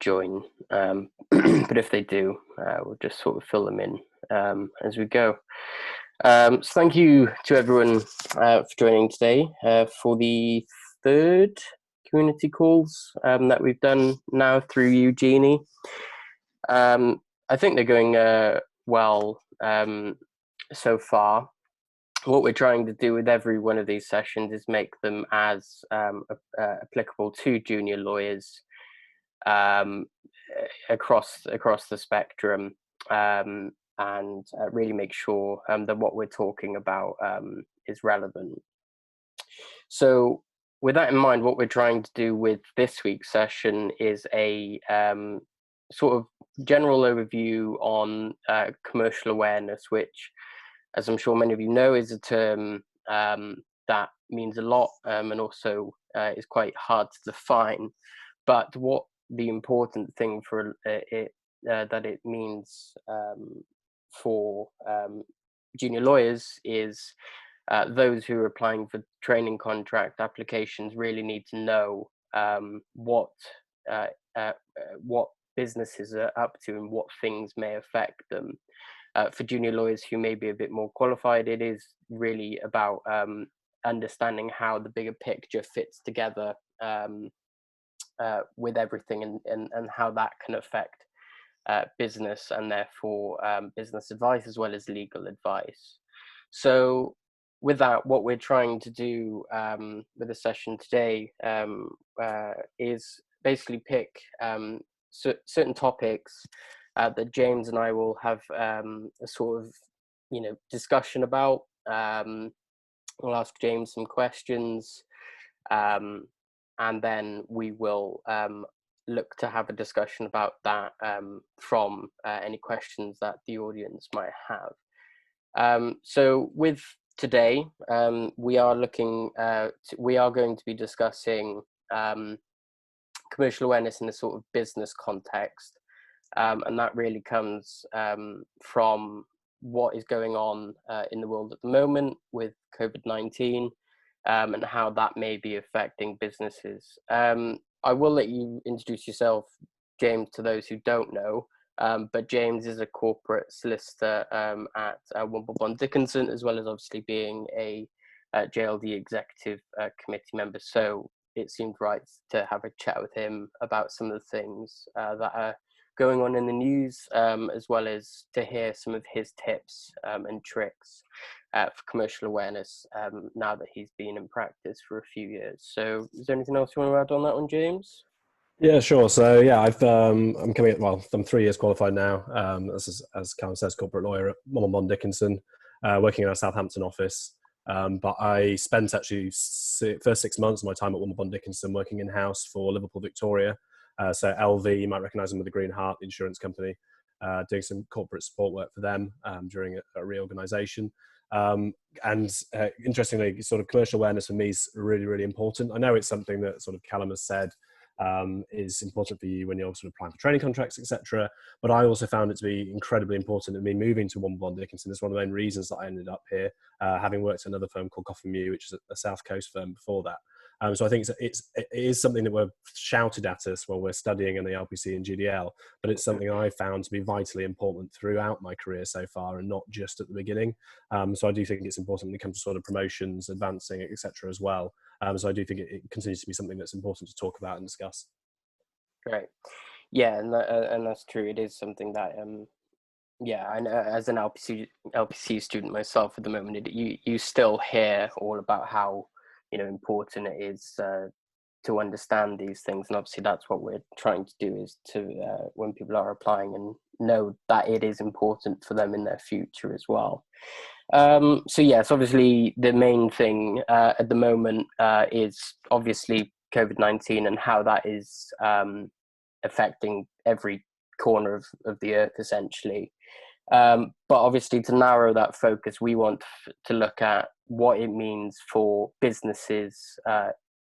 join, but if they do, we'll just sort of fill them in as we go. So thank you to everyone for joining today for the third community calls that we've done now through Eugenie. I think they're going well so far. What we're trying to do with every one of these sessions is make them as applicable to junior lawyers across the spectrum, and really make sure that what we're talking about is relevant. So with that in mind, what we're trying to do with this week's session is a sort of general overview on commercial awareness, which, as I'm sure many of you know, is a term that means a lot and also is quite hard to define. But what the important thing for it that it means for junior lawyers is those who are applying for training contract applications really need to know what businesses are up to and what things may affect them. For junior lawyers who may be a bit more qualified, it is really about understanding how the bigger picture fits together with everything, and how that can affect business, and therefore business advice as well as legal advice. So with that, what we're trying to do with the session today is basically pick certain topics that James and I will have a sort of discussion about. We'll ask James some questions, and then we will look to have a discussion about that from any questions that the audience might have. So with today, we are going to be discussing commercial awareness in a sort of business context, and that really comes from what is going on in the world at the moment with COVID-19, and how that may be affecting businesses. I will let you introduce yourself, James, to those who don't know, but James is a corporate solicitor at Wimbledon Dickinson, as well as obviously being a JLD executive committee member. So it seemed right to have a chat with him about some of the things that are going on in the news, as well as to hear some of his tips and tricks for commercial awareness now that he's been in practice for a few years. So is there anything else you want to add on that one, James? Yeah, sure. So yeah, I'm coming at, well, I'm 3 years qualified now, as Callum says, corporate lawyer at Wimbledon Dickinson, working in our Southampton office. But I spent actually first 6 months of my time at Wimbledon Dickinson working in-house for Liverpool Victoria. So LV, you might recognise them with the Green Heart, the insurance company, doing some corporate support work for them during a reorganisation. And interestingly, sort of commercial awareness for me is really, really important. I know it's something that sort of Callum has said is important for you when you're sort of applying for training contracts, etc. But I also found it to be incredibly important in me moving to Wimbledon Dickinson. It's one of the main reasons that I ended up here, having worked at another firm called Coffin Mew, which is a South Coast firm before that. So I think it is something that we're shouted at us while we're studying in the LPC and GDL, but it's something I found to be vitally important throughout my career so far, and not just at the beginning. So I do think it's important when it comes to sort of promotions, advancing, etc. as well. So I do think it continues to be something that's important to talk about and discuss. Great. Yeah, and that's true. It is something that yeah, and as an LPC student myself at the moment, you still hear all about how important it is to understand these things, and obviously that's what we're trying to do, is to when people are applying, and know that it is important for them in their future as well. So yes, obviously the main thing at the moment is obviously COVID-19 and how that is affecting every corner of the earth essentially. But obviously, to narrow that focus, we want to look at what it means for businesses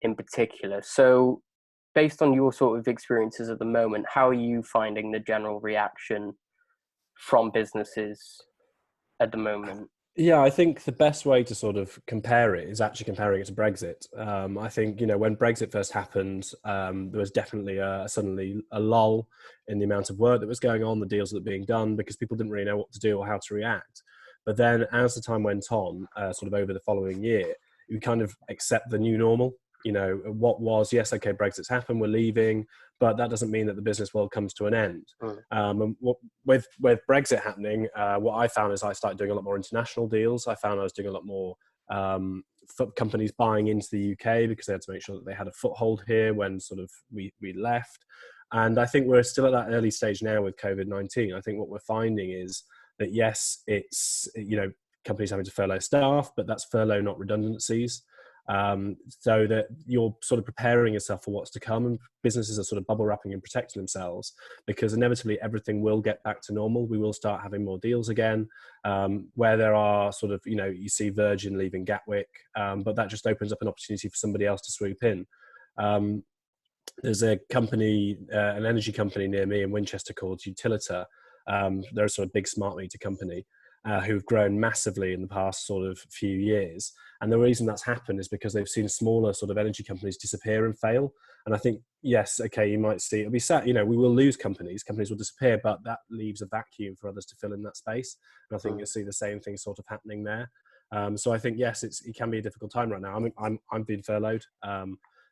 in particular. So based on your sort of experiences at the moment, how are you finding the general reaction from businesses at the moment? Yeah, I think the best way to sort of compare it is actually comparing it to Brexit. I think, when Brexit first happened, there was definitely suddenly a lull in the amount of work that was going on, the deals that were being done, because people didn't really know what to do or how to react. But then as the time went on, sort of over the following year, you kind of accept the new normal. What was, yes, okay, Brexit's happened, we're leaving, but that doesn't mean that the business world comes to an end. Mm, And with Brexit happening, what I found is I started doing a lot more international deals. I found I was doing a lot more companies buying into the UK because they had to make sure that they had a foothold here when sort of we left. And I think we're still at that early stage now with COVID-19. I think what we're finding is that, yes, it's, companies having to furlough staff, but that's furlough, not redundancies. So that you're sort of preparing yourself for what's to come, and businesses are sort of bubble wrapping and protecting themselves, because inevitably everything will get back to normal. We will start having more deals again, where there are sort of, you see Virgin leaving Gatwick, but that just opens up an opportunity for somebody else to swoop in. Um, there's a company, an energy company near me in Winchester called Utilita. They're a sort of big smart meter company who've grown massively in the past sort of few years. And the reason that's happened is because they've seen smaller sort of energy companies disappear and fail. And I think, yes, okay, you might see, it'll be sad, we will lose companies will disappear, but that leaves a vacuum for others to fill in that space. And I think mm, you'll see the same thing sort of happening there. So I think, yes, it can be a difficult time right now. I mean, I'm being furloughed.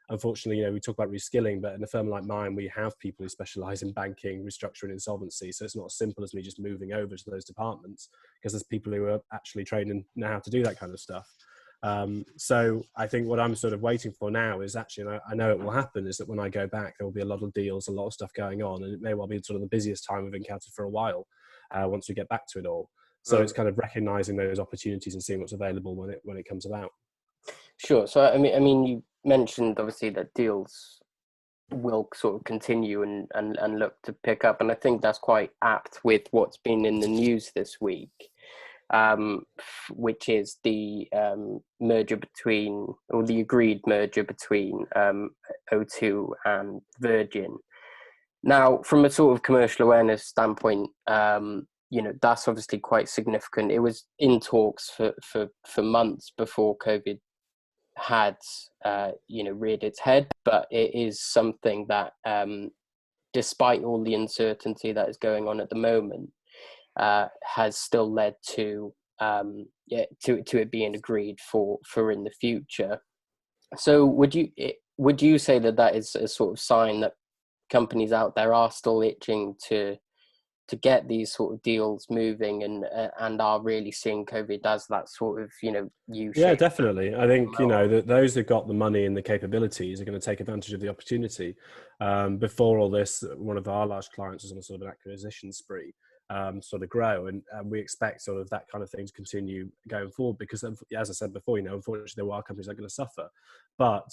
Unfortunately, we talk about reskilling, but in a firm like mine, we have people who specialize in banking, restructuring, insolvency. So it's not as simple as me just moving over to those departments, because there's people who are actually trained and know how to do that kind of stuff. So I think what I'm sort of waiting for now is actually, and I know it will happen, is that when I go back, there will be a lot of deals, a lot of stuff going on, and it may well be sort of the busiest time we've encountered for a while once we get back to it all. So it's mm. kind of recognizing those opportunities and seeing what's available when it comes about. Sure. So I mean, you mentioned obviously that deals will sort of continue and look to pick up, and I think that's quite apt with what's been in the news this week, which is the merger between, or the agreed merger between O2 and Virgin. Now, from a sort of commercial awareness standpoint, that's obviously quite significant. It was in talks for months before COVID had reared its head, but it is something that, despite all the uncertainty that is going on at the moment, has still led to to it being agreed for in the future. So would you say that that is a sort of sign that companies out there are still itching to get these sort of deals moving, and are really seeing COVID as that sort of Yeah, U-shaped definitely. I think, blow up? that those who've got the money and the capabilities are going to take advantage of the opportunity. Before all this, one of our large clients was on a sort of an acquisition spree, sort of grow. And we expect sort of that kind of thing to continue going forward, because, as I said before, unfortunately, there are companies that are going to suffer. But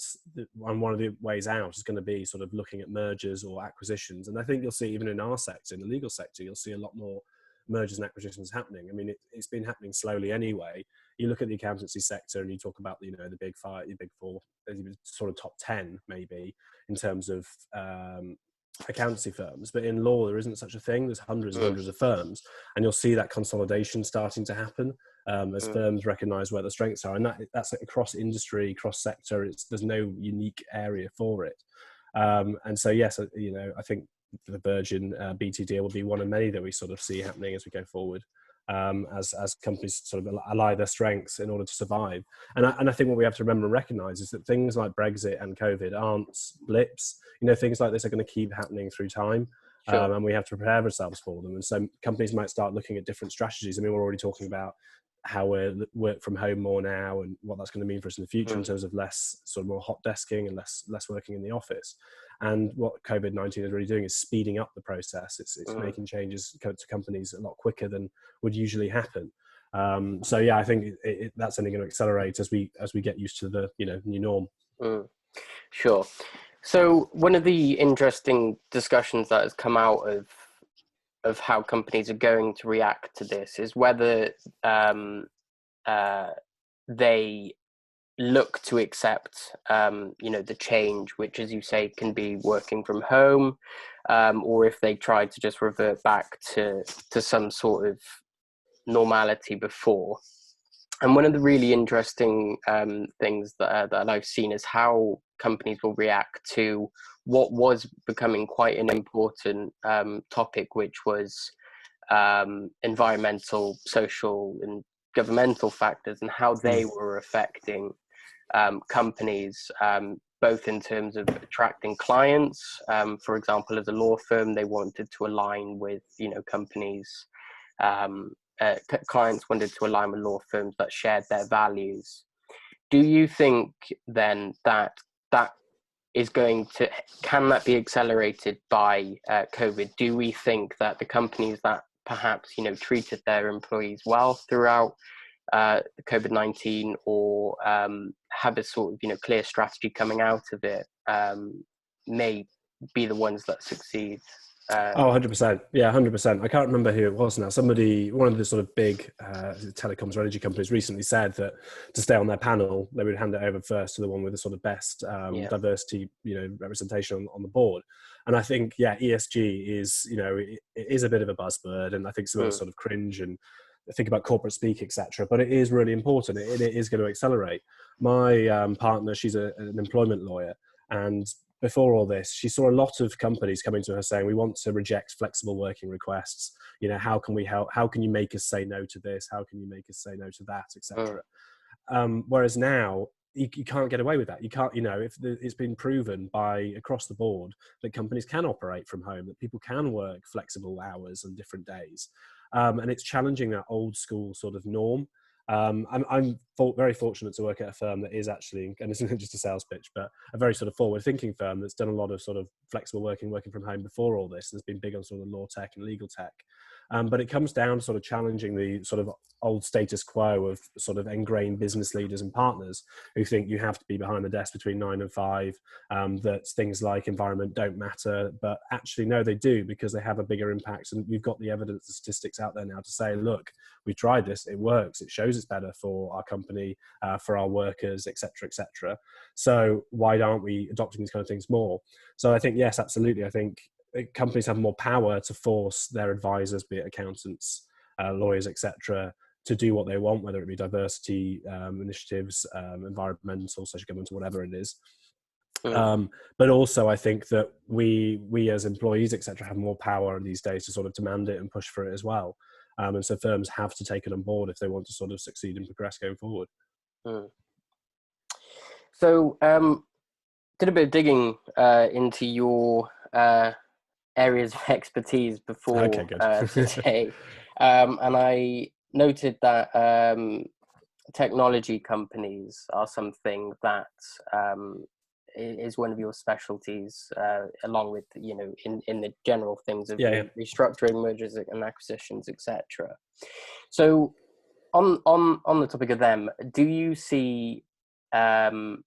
one of the ways out is going to be sort of looking at mergers or acquisitions. And I think you'll see, even in our sector, in the legal sector, you'll see a lot more mergers and acquisitions happening. I mean, it's been happening slowly anyway. You look at the accountancy sector and you talk about the big five, the big four, sort of top 10 maybe in terms of accountancy firms, but in law there isn't such a thing. There's hundreds and Mm, hundreds of firms, and you'll see that consolidation starting to happen as mm, firms recognize where the strengths are, and that's across industry, cross sector. There's no unique area for it. And so, yes, I think the Virgin BT deal will be one of many that we sort of see happening as we go forward, as companies sort of ally their strengths in order to survive. And I think what we have to remember and recognize is that things like Brexit and COVID aren't blips. Things like this are going to keep happening through time. sure. And we have to prepare ourselves for them. And so companies might start looking at different strategies. I mean, we're already talking about how we work from home more now, and what that's going to mean for us in the future in Mm, terms of less sort of more hot desking and less working in the office. And what COVID-19 is really doing is speeding up the process. It's mm. making changes to companies a lot quicker than would usually happen. So yeah, I think that's only going to accelerate as we get used to the new norm. Mm, sure. So one of the interesting discussions that has come out of how companies are going to react to this is whether uh, they look to accept the change, which, as you say, can be working from home, or if they try to just revert back to some sort of normality before. And one of the really interesting things that I've seen is how companies will react to what was becoming quite an important topic, which was environmental, social, and governmental factors, and how Mm. they were affecting companies, both in terms of attracting clients. For example, as a law firm, they wanted to align with, companies. Um, Clients wanted to align with law firms that shared their values. Do you think then that is going to, can that be accelerated by COVID? Do we think that the companies that perhaps treated their employees well throughout COVID-19, or have a sort of clear strategy coming out of it, may be the ones that succeed? Oh, 100%. Yeah, 100%. I can't remember who it was now. Somebody, one of the sort of big telecoms or energy companies recently said that to stay on their panel, they would hand it over first to the one with the sort of best Yeah. diversity, representation on the board. And I think, yeah, ESG is, it is a bit of a buzzword, and I think some of us Mm. sort of cringe and think about corporate speak, etc. But it is really important. It is going to accelerate. My partner, she's an employment lawyer, and before all this, she saw a lot of companies coming to her saying, we want to reject flexible working requests. How can we help? How can you make us say no to this? How can you make us say no to that, Mm. etc. Whereas now, you can't get away with that. You can't, if it's been proven by across the board that companies can operate from home, that people can work flexible hours on different days. And it's challenging that old school sort of norm. I'm very fortunate to work at a firm that is actually, and this isn't just a sales pitch, but a very sort of forward-thinking firm that's done a lot of sort of flexible working from home before all this. Has been big on sort of law tech and legal tech. But it comes down to sort of challenging the sort of old status quo of sort of ingrained business leaders and partners who think you have to be behind the desk between 9 and 5, that things like environment don't matter, but actually no, they do, because they have a bigger impact. And we've got the evidence, the statistics out there now to say, look, we tried this, it works, it shows it's better for our company, for our workers, etc., etc. So why aren't we adopting these kind of things more? So I think, yes, absolutely. I think companies have more power to force their advisors, be it accountants, lawyers, etc., to do what they want, whether it be diversity initiatives, environmental, social government, or whatever it is. Mm. But also, I think that we as employees, etc., have more power these days to sort of demand it and push for it as well. And so firms have to take it on board if they want to sort of succeed and progress going forward. Mm. So, did a bit of digging into your areas of expertise Okay, before good. today, and I noted that technology companies are something that is one of your specialties, along with in the general things of Yeah, restructuring, mergers and acquisitions, etc. So on the topic of them, do you see how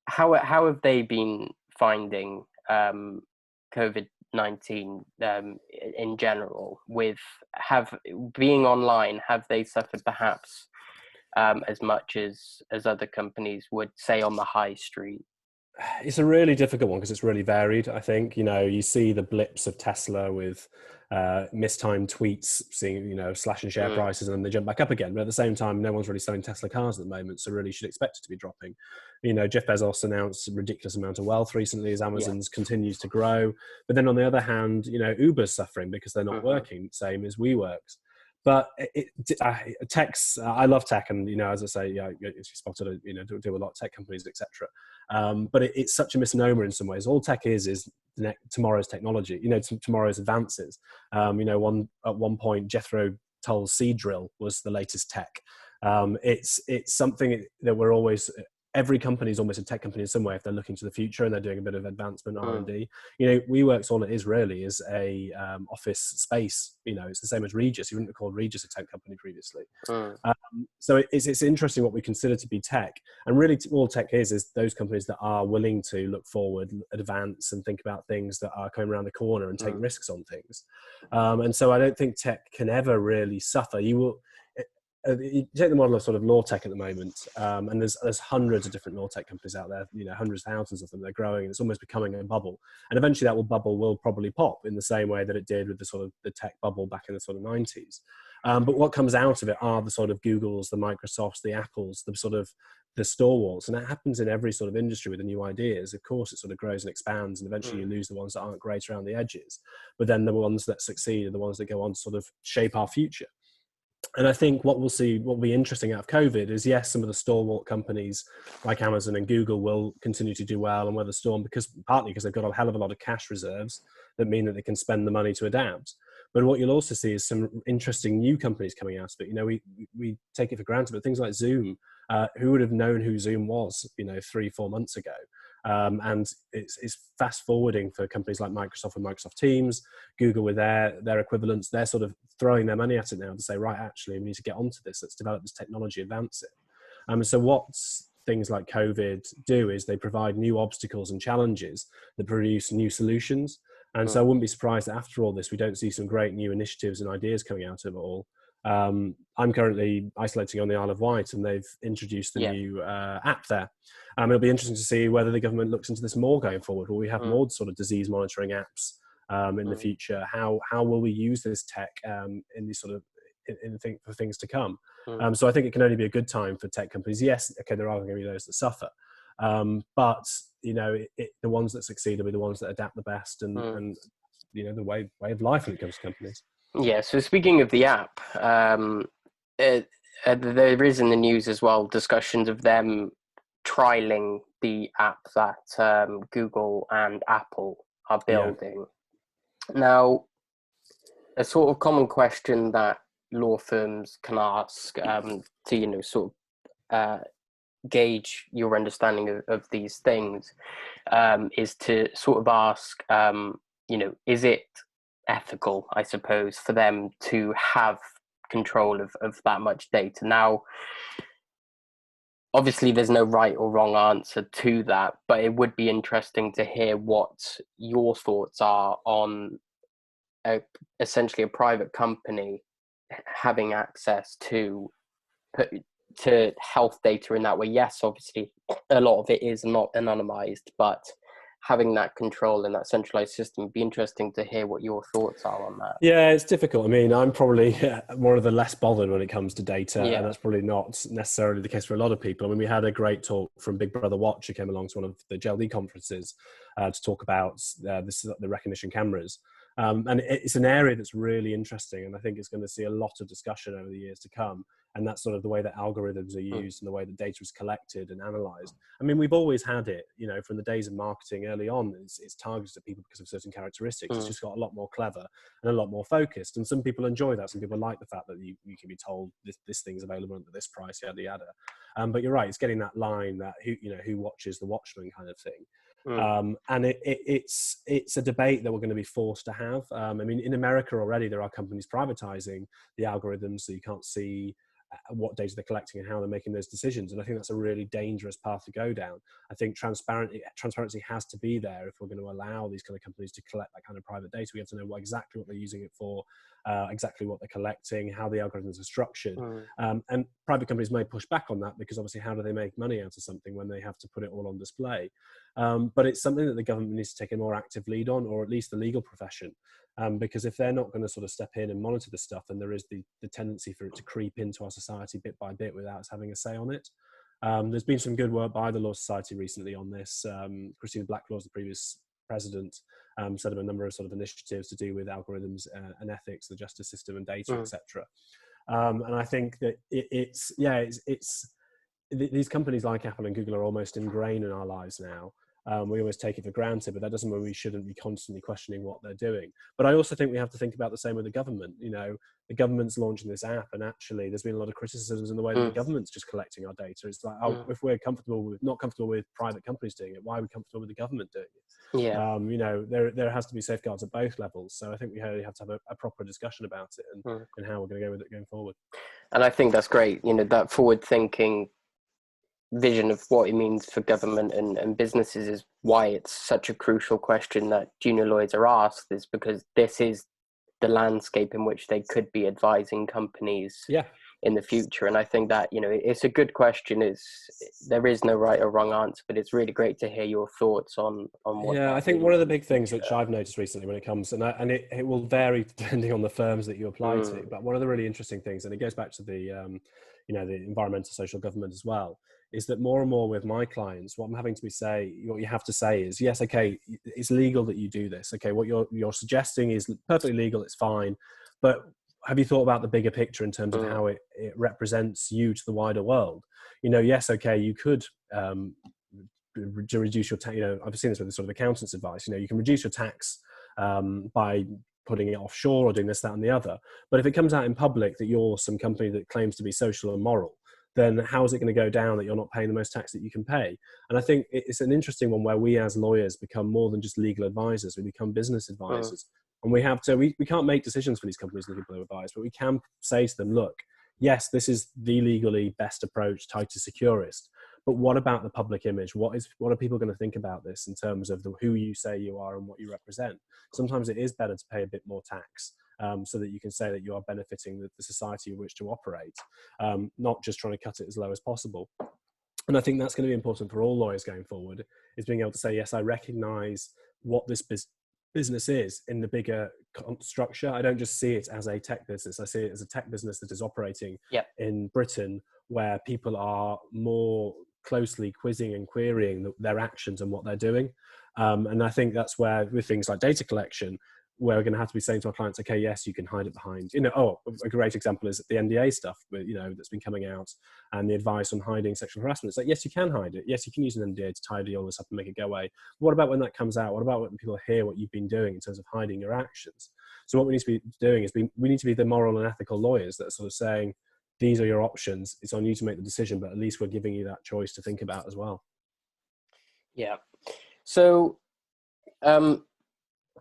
have they been finding COVID-19 in general? With have being online, have they suffered perhaps as much as other companies would say on the high street? it's a really difficult one because it's really varied. I think, you see the blips of Tesla with mistimed tweets, seeing, slashing share Mm. prices, and then they jump back up again. But at the same time, no one's really selling Tesla cars at the moment, so really should expect it to be dropping. Jeff Bezos announced a ridiculous amount of wealth recently as Yeah. Amazon's continues to grow. But then on the other hand, Uber's suffering because they're not Mm-hmm. working, same as WeWork's. But tech's, I love tech, and as I say, you spotted, do a lot of tech companies, etc. But it's such a misnomer in some ways. All tech is tomorrow's technology, tomorrow's advances. At one point, Jethro Tull's seed drill was the latest tech. It's something that we're always. Every company is almost a tech company in some way if they're looking to the future and they're doing a bit of advancement Mm. R&D. WeWork's all it is really is a office space. It's the same as Regis. You wouldn't have called Regis a tech company previously. Mm. So it's interesting what we consider to be tech, and really all tech is those companies that are willing to look forward, advance, and think about things that are coming around the corner and take Mm. risks on things. And so I don't think tech can ever really suffer. You take the model of sort of law tech at the moment, and there's hundreds of different law tech companies out there, hundreds, thousands of them. They're growing, and it's almost becoming a bubble. And eventually, that bubble will probably pop in the same way that it did with the sort of the tech bubble back in the sort of 90s. But what comes out of it are the sort of Googles, the Microsofts, the Apples, the sort of the stalwarts. And that happens in every sort of industry with the new ideas. Of course, it sort of grows and expands, and eventually you lose the ones that aren't great around the edges. But then the ones that succeed are the ones that go on to sort of shape our future. And I think what we'll see, what will be interesting out of COVID is, yes, some of the stalwart companies like Amazon and Google will continue to do well and weather the storm, partly because they've got a hell of a lot of cash reserves that mean that they can spend the money to adapt. But what you'll also see is some interesting new companies coming out of it. You know, we take it for granted, but things like Zoom, who would have known who Zoom was, 3-4 months ago? And it's fast forwarding for companies like Microsoft and Microsoft Teams, Google with their equivalents. They're sort of throwing their money at it now to say, right, actually, we need to get onto this. Let's develop this technology, advance it. So what things like COVID do is they provide new obstacles and challenges that produce new solutions. And so I wouldn't be surprised that after all this, we don't see some great new initiatives and ideas coming out of it all. I'm currently isolating on the Isle of Wight, and they've introduced the new app there. It'll be interesting to see whether the government looks into this more going forward. Will we have more sort of disease monitoring apps in the future? How will we use this tech in these sort of for things to come? So I think it can only be a good time for tech companies. Yes, okay, there are going to be those that suffer, but the ones that succeed will be the ones that adapt the best, and the way of life when it comes to companies. Yeah, so speaking of the app, there is in the news as well discussions of them trialing the app that Google and Apple are building. Yeah. Now, a sort of common question that law firms can ask to, sort of gauge your understanding of these things is to sort of ask, is it ethical, I suppose, for them to have control of that much data? Now, obviously there's no right or wrong answer to that, but it would be interesting to hear what your thoughts are on essentially a private company having access to health data in that way. Yes, obviously a lot of it is not anonymized, but having that control and that centralized system would be interesting to hear what your thoughts are on that. Yeah, it's difficult. I mean, I'm probably one of the less bothered when it comes to data, and that's probably not necessarily the case for a lot of people. I mean, we had a great talk from Big Brother Watch, who came along to one of the GLD conferences to talk about the recognition cameras. And it's an area that's really interesting, and I think it's going to see a lot of discussion over the years to come. And that's sort of the way that algorithms are used and the way that data is collected and analyzed. I mean, we've always had it, from the days of marketing early on. It's targeted at people because of certain characteristics. It's just got a lot more clever and a lot more focused. And some people enjoy that. Some people like the fact that you can be told this thing's available at this price, yada yada. But you're right, it's getting that line that who watches the watchman kind of thing. And it's a debate that we're going to be forced to have. I mean, in America already, there are companies privatizing the algorithms, so you can't see what data they're collecting and how they're making those decisions. And I think that's a really dangerous path to go down. I think transparency has to be there if we're going to allow these kind of companies to collect that kind of private data. We have to know exactly what they're using it for, exactly what they're collecting, how the algorithms are structured. And private companies may push back on that because obviously how do they make money out of something when they have to put it all on display? But it's something that the government needs to take a more active lead on, or at least the legal profession. Because if they're not going to sort of step in and monitor the stuff, then there is the tendency for it to creep into our society bit by bit without us having a say on it. There's been some good work by the Law Society recently on this. Christina Blacklaw's the previous president, set up a number of sort of initiatives to do with algorithms and ethics, the justice system and data, etc. And I think that these companies like Apple and Google are almost ingrained in our lives now. We always take it for granted, but that doesn't mean we shouldn't be constantly questioning what they're doing. But I also think we have to think about the same with the government. The government's launching this app, and actually there's been a lot of criticisms in the way that the government's just collecting our data. It's like, if we're not comfortable with private companies doing it, why are we comfortable with the government doing it? Yeah. There has to be safeguards at both levels. So I think we have to have a proper discussion about it and how we're going to go with it going forward. And I think that's great. That forward thinking vision of what it means for government and businesses is why it's such a crucial question that junior lawyers are asked, is because this is the landscape in which they could be advising companies in the future. And I think that, you know, it's a good question. There is no right or wrong answer, but it's really great to hear your thoughts on what Yeah, I that think one means of the in the big things which future. I've noticed recently when it comes, and it will vary depending on the firms that you apply to, Mm, but one of the really interesting things, and it goes back to the, the environmental social government as well, is that more and more with my clients, what I'm having to what you have to say is, yes, okay, it's legal that you do this. Okay, what you're suggesting is perfectly legal, it's fine, but have you thought about the bigger picture in terms of mm, how it represents you to the wider world? Yes, okay, you could to reduce your tax. I've seen this with sort of accountants' advice. You can reduce your tax by putting it offshore or doing this, that, and the other. But if it comes out in public that you're some company that claims to be social and moral, then how is it going to go down that you're not paying the most tax that you can pay? And I think it's an interesting one where we as lawyers become more than just legal advisors. We become business mm, advisors. And we have to, we can't make decisions for these companies and the people who advise, but we can say to them, look, yes, this is the legally best approach, tightest, securest. But what about the public image? What are people going to think about this in terms of who you say you are and what you represent? Sometimes it is better to pay a bit more tax so that you can say that you are benefiting the society in which to operate, not just trying to cut it as low as possible. And I think that's going to be important for all lawyers going forward, is being able to say, yes, I recognize what this business is in the bigger structure. I don't just see it as a tech business. I see it as a tech business that is operating yeah. in Britain, where people are more closely quizzing and querying their actions and what they're doing. And I think that's where, with things like data collection, we're going to have to be saying to our clients, okay, yes, you can hide it behind, a great example is the NDA stuff, that's been coming out, and the advice on hiding sexual harassment. It's like, yes, you can hide it. Yes, you can use an NDA to tidy all this up and make it go away. What about when that comes out? What about when people hear what you've been doing in terms of hiding your actions? So what we need to be doing is we need to be the moral and ethical lawyers that are sort of saying, these are your options. It's on you to make the decision, but at least we're giving you that choice to think about as well. Yeah. So,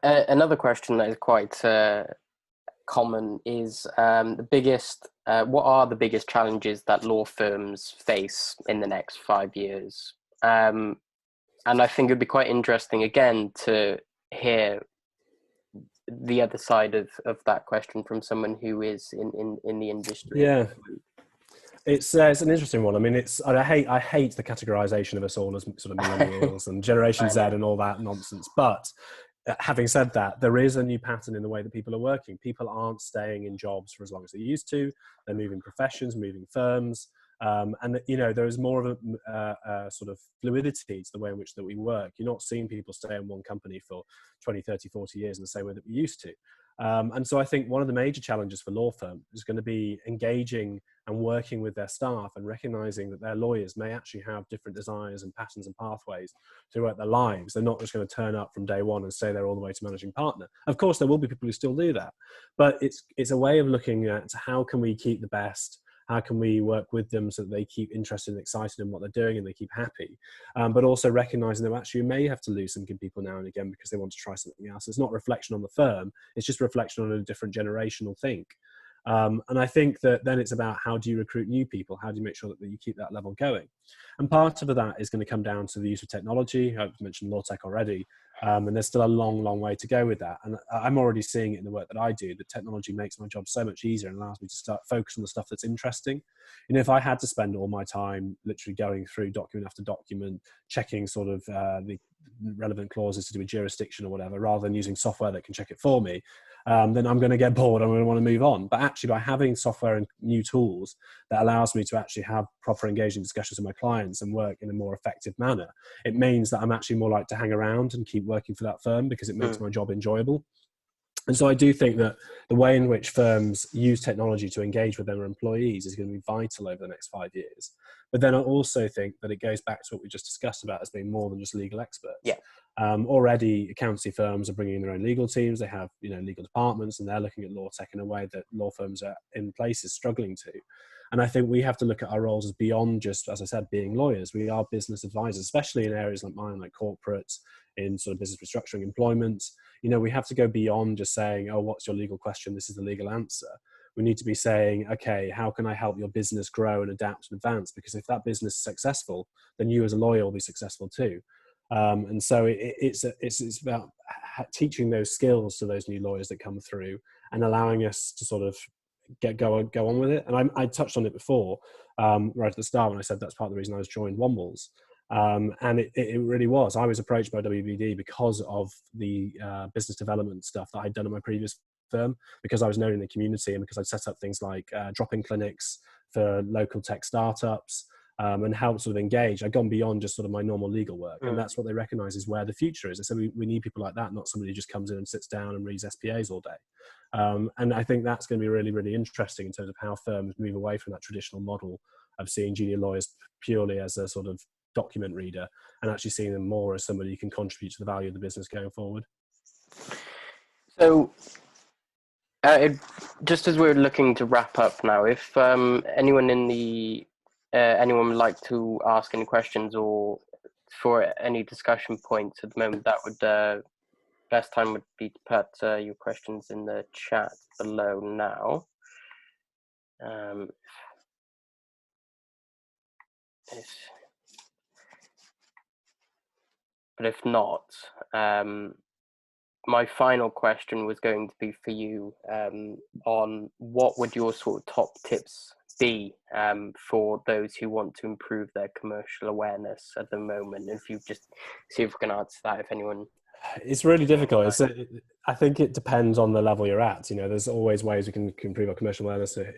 another question that is quite common is what are the biggest challenges that law firms face in the next 5 years? And I think it'd be quite interesting again to hear the other side of that question from someone who is in the industry. Yeah. It's an interesting one. I mean, I hate the categorization of us all as sort of millennials and Generation Z and all that nonsense. But having said that, there is a new pattern in the way that people are working. People aren't staying in jobs for as long as they used to. They're moving professions, moving firms. And there is more of a sort of fluidity to the way in which that we work. You're not seeing people stay in one company for 20, 30, 40 years in the same way that we used to. And so I think one of the major challenges for law firms is going to be engaging and working with their staff and recognizing that their lawyers may actually have different desires and patterns and pathways throughout their lives. They're not just going to turn up from day one and stay there all the way to managing partner. Of course, there will be people who still do that, but it's a way of looking at how can we keep the best. How can we work with them so that they keep interested and excited in what they're doing and they keep happy? But also recognizing that actually you may have to lose some good people now and again because they want to try something else. It's not a reflection on the firm. It's just a reflection on a different generational think. And I think that then it's about how do you recruit new people? How do you make sure that you keep that level going? And part of that is going to come down to the use of technology. I've mentioned law tech already. And there's still a long, long way to go with that. And I'm already seeing it in the work that I do, that technology makes my job so much easier and allows me to start focus on the stuff that's interesting. If I had to spend all my time literally going through document after document, checking sort of the relevant clauses to do with jurisdiction or whatever, rather than using software that can check it for me, then I'm going to get bored. I'm going to want to move on. But actually, by having software and new tools that allows me to actually have proper engaging discussions with my clients and work in a more effective manner, it means that I'm actually more likely to hang around and keep working for that firm because it makes my job enjoyable. And so I do think that the way in which firms use technology to engage with their employees is going to be vital over the next 5 years. But then I also think that it goes back to what we just discussed about as being more than just legal experts. Yeah. Already accountancy firms are bringing in their own legal teams. They have, legal departments, and they're looking at law tech in a way that law firms are in places struggling to. And I think we have to look at our roles as beyond just, as I said, being lawyers. We are business advisors, especially in areas like mine, like corporates, in sort of business restructuring, employment. We have to go beyond just saying, oh, what's your legal question? This is the legal answer. We need to be saying, okay, how can I help your business grow and adapt and advance? Because if that business is successful, then you as a lawyer will be successful too. And so it's about teaching those skills to those new lawyers that come through and allowing us to sort of go on with it. And I touched on it before, right at the start, when I said that's part of the reason I was joined Wombles. And it really was. I was approached by WBD because of the business development stuff that I'd done in my previous firm, because I was known in the community, and because I'd set up things like drop-in clinics for local tech startups, and helped sort of engage. I'd gone beyond just sort of my normal legal work. And that's what they recognize is where the future is. They said, we need people like that, not somebody who just comes in and sits down and reads SPAs all day. And I think that's going to be really, really interesting in terms of how firms move away from that traditional model of seeing junior lawyers purely as a sort of document reader, and actually seeing them more as somebody who can contribute to the value of the business going forward. So, just as we're looking to wrap up now, if anyone in the anyone would like to ask any questions or for any discussion points at the moment, that would best time would be to put your questions in the chat below now. But if not, my final question was going to be for you on what would your sort of top tips be for those who want to improve their commercial awareness at the moment? If you just see if we can answer that, if anyone. It's really difficult. I think it depends on the level you're at. You know, there's always ways we can improve our commercial awareness to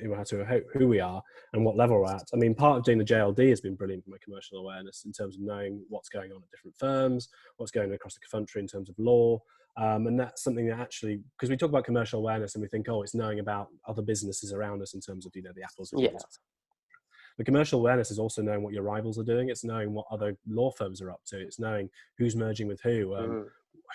who we are and what level we're at. I mean, part of doing the JLD has been brilliant for my commercial awareness in terms of knowing what's going on at different firms, what's going on across the country in terms of law. And that's something that actually, because we talk about commercial awareness and we think, oh, it's knowing about other businesses around us in terms of, you know, the Apples and Googles. The commercial awareness is also knowing what your rivals are doing. It's knowing what other law firms are up to. It's knowing who's merging with who,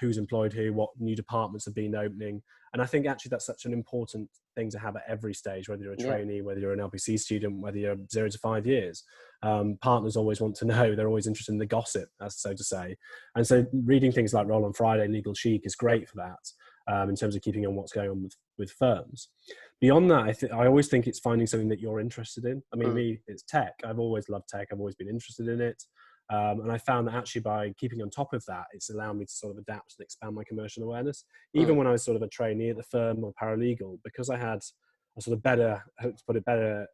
who's employed who, what new departments have been opening. And I think actually that's such an important thing to have at every stage, whether you're a trainee, whether you're an LPC student, whether you're 0 to 5 years. Partners always want to know, they're always interested in the gossip, as so to say. And so reading things like Roll on Friday, Legal Chic is great for that, in terms of keeping on what's going on with firms. Beyond that, I always think it's finding something that you're interested in. I mean, me, it's tech. I've always loved tech. I've always been interested in it. And I found that actually by keeping on top of that, it's allowed me to sort of adapt and expand my commercial awareness. Even when I was sort of a trainee at the firm or paralegal, because I had a sort of better, I hope to put it, better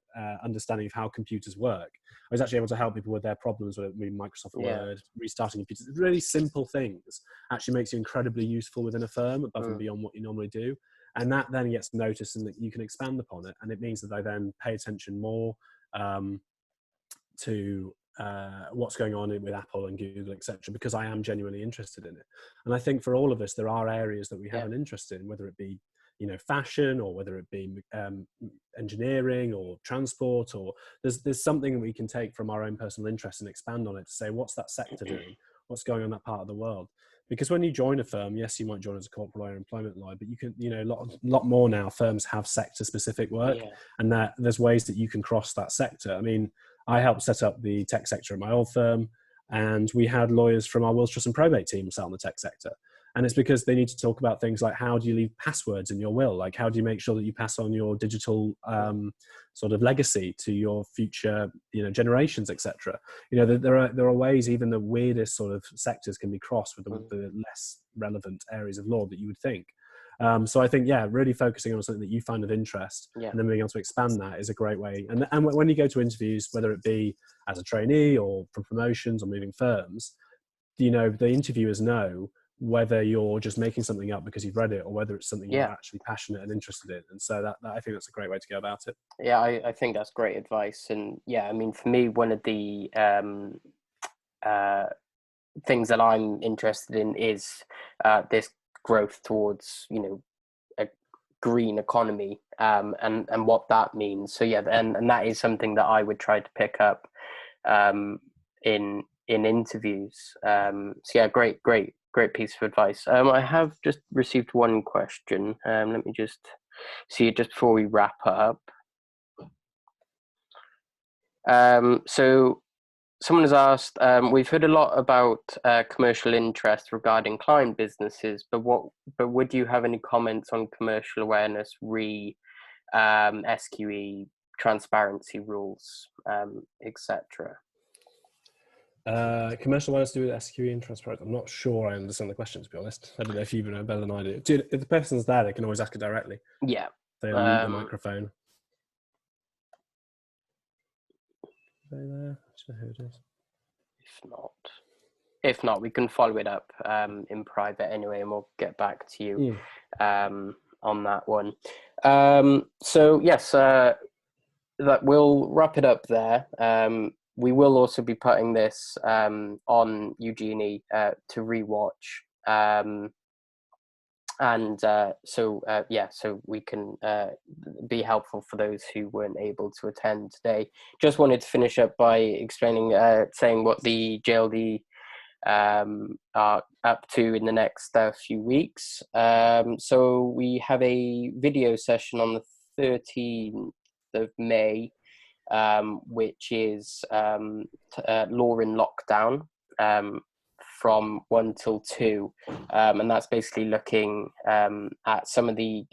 understanding of how computers work, I was actually able to help people with their problems with Microsoft Word, restarting computers. Really simple things actually makes you incredibly useful within a firm above and beyond what you normally do. And that then gets noticed and that you can expand upon it. And it means that I then pay attention more to what's going on with Apple and Google, etc., because I am genuinely interested in it. And I think for all of us, there are areas that we have an interest in, whether it be, you know, fashion, or whether it be engineering or transport, or there's something that we can take from our own personal interest and expand on it to say, what's that sector doing? What's going on in that part of the world? Because when you join a firm, yes, you might join as a corporate lawyer, employment lawyer, but you can, you know, a lot more now firms have sector specific work, and that there's ways that you can cross that sector. I mean, I helped set up the tech sector at my old firm, and we had lawyers from our wills, trust and probate team sat on the tech sector. And it's because they need to talk about things like, how do you leave passwords in your will? Like, how do you make sure that you pass on your digital sort of legacy to your future, you know, generations, etc. You know, there are ways even the weirdest sort of sectors can be crossed with the less relevant areas of law that you would think. So I think, really focusing on something that you find of interest and then being able to expand that is a great way. And when you go to interviews, whether it be as a trainee or for promotions or moving firms, you know, the interviewers know whether you're just making something up because you've read it or whether it's something you're actually passionate and interested in. And so that I think that's a great way to go about it. Yeah, I think that's great advice. And I mean, for me, one of the things that I'm interested in is this growth towards, you know, a green economy, and what that means. So and that is something that I would try to pick up in interviews. So great piece of advice. I have just received one question. Let me just see it just before we wrap up. So someone has asked, we've heard a lot about commercial interest regarding client businesses, but would you have any comments on commercial awareness, SQE, transparency rules, etc.? Commercial awareness to do with SQE and transparency. I'm not sure I understand the question, to be honest. I don't know if you know better than I do. Dude, if the person's there, they can always ask it directly. Yeah. They unmute the microphone. Are they there? I don't know who it is. If not, if not, we can follow it up in private anyway, and we'll get back to you on that one. So yes, that we'll wrap it up there. We will also be putting this on Eugenie to rewatch. So we can be helpful for those who weren't able to attend today. Just wanted to finish up by explaining, saying what the JLD are up to in the next few weeks. So we have a video session on the 13th of May, which is Law in Lockdown, from 1 till 2, and that's basically looking at some of the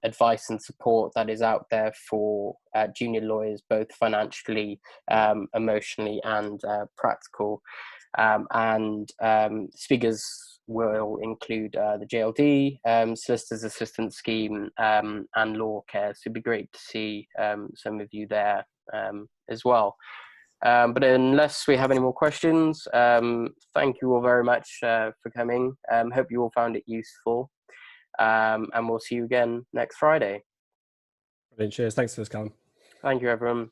advice and support that is out there for junior lawyers, both financially, emotionally, and practical. And speakers will include the JLD, Solicitors Assistance Scheme, and Law Care. So it'd be great to see some of you there as well. But unless we have any more questions, thank you all very much for coming. Hope you all found it useful. And we'll see you again next Friday. Brilliant. Cheers. Thanks for this, Callum. Thank you, everyone.